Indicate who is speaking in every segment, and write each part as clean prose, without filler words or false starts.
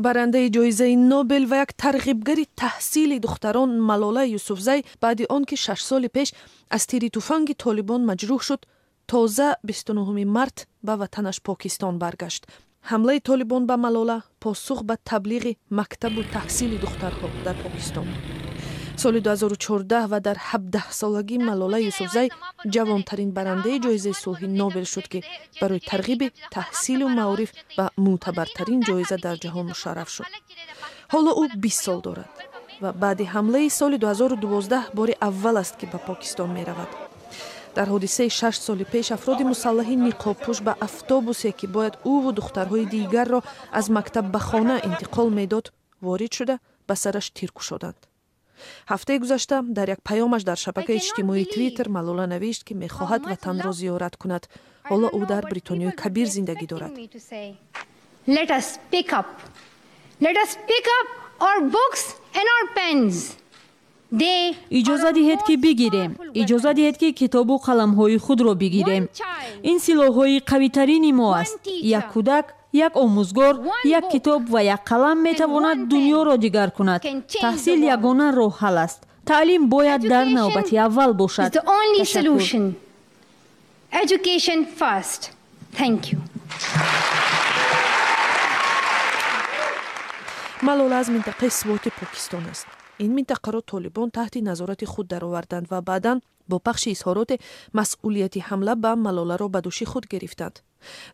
Speaker 1: барандаи ҷоизаи Нобел ва як тарғибгари таҳсили духтарон Малола Юсуфзай баъди он ки 6 соли пеш аз тири туфанги толибон маҷрӯҳ шуд, тоза 29 март ба ватанаш Покистон баргашт. ҳамлаи толибон ба Малола посух ба таблиғи мактабу таҳсили духтарҳо дар Покистон. соли 2014 ва дар 17-солагӣ Малола Юсуфзай ҷавонтарин барандаи ҷоизаи сулҳи Нобел шуд ки барои тарғиби таҳсилу маориф ба мӯътабартарин ҷоиза дар ҷаҳон мушарраф шуд. ҳоло ӯ 20 сол дорад ва баъди ҳамлаи соли 2012 бори аввал аст ки ба Покистон меравад. дар ҳодисаи 6 соли пеш афроди мусаллаҳи ниқобпӯш ба автобусе ки бояд ӯву духтарҳои дигарро аз мактаб ба хона интиқол медод ворид шуда ба сараш тир кушоданд. ҳафтаи гузашта дар як паёмаш дар шабакаи иҷтимоии Твиттер Малола навишт ки мехоҳад ватанро зиёрат кунад. ҳоло ӯ дар Бритониёи Кабир зиндагӣ дорад.
Speaker 2: Let us pick up our books and our pens.
Speaker 3: иҷоза диҳед ки бигирем, иҷоза диҳед ки китобу қаламҳои худро бигирем. ин силоҳҳои қавитарини мо аст. як кӯдак, як омӯзгор, як китоб ва як қалам метавонад дунёро дигар кунад. таҳсил ягона роҳ ҳал аст. таълим бояд дар навбати аввал бошад.
Speaker 2: Education first. Thank you.
Speaker 1: Малола аз минтақаи Своти Покистон аст. ин минтақаро толибон таҳти назорати худ дароварданд ва баъдан бо пахши изҳороте масъулияти ҳамла ба Малоларо ба дӯши худ гирифтанд.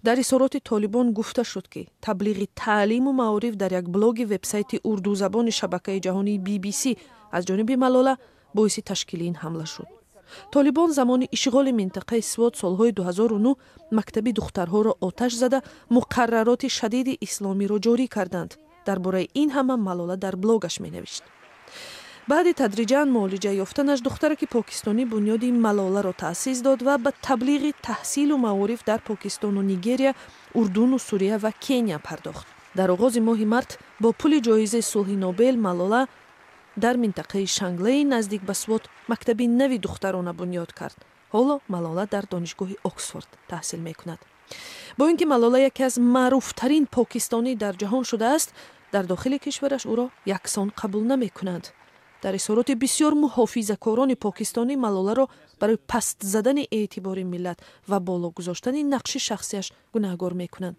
Speaker 1: дар изҳороти толибон гуфта шуд ки таблиғи таълиму маориф дар як блоги вебсайти урдузабони шабакаи ҷаҳонии BBC аз ҷониби Малола боиси ташкили ин ҳамла шуд. толибон замони ишғоли минтақаи Свот солҳои 2009 мактаби духтарҳоро оташ зада муқаррароти шадиди исломиро ҷорӣ карданд. дар бораи ин ҳама Малола дар блогаш менавишт. баъди тадриҷан муолиҷа ёфтанаш духтараки покистонӣ бунёди Малоларо таъсис дод ва ба таблиғи таҳсилу маориф дар Покистону Нигерия, Урдуну Сурия ва Кения пардохт. дар оғози моҳи март бо пули ҷоизаи сулҳи Нобел Малола дар минтақаи Шанглеи наздик ба Свот мактаби нави духтарона бунёд кард. ҳоло Малола дар донишгоҳи Оксфорд таҳсил мекунад. бо ин ки Малола яке аз маъруфтарин покистонӣ дар ҷаҳон шудааст, дар дохили кишвараш ӯро яксон қабул намекунанд. дар изҳороти бисёр муҳофизакорони покистонӣ Малоларо барои паст задани эътибори миллат ва боло гузоштани нақши шахсияш гунаҳгор мекунанд.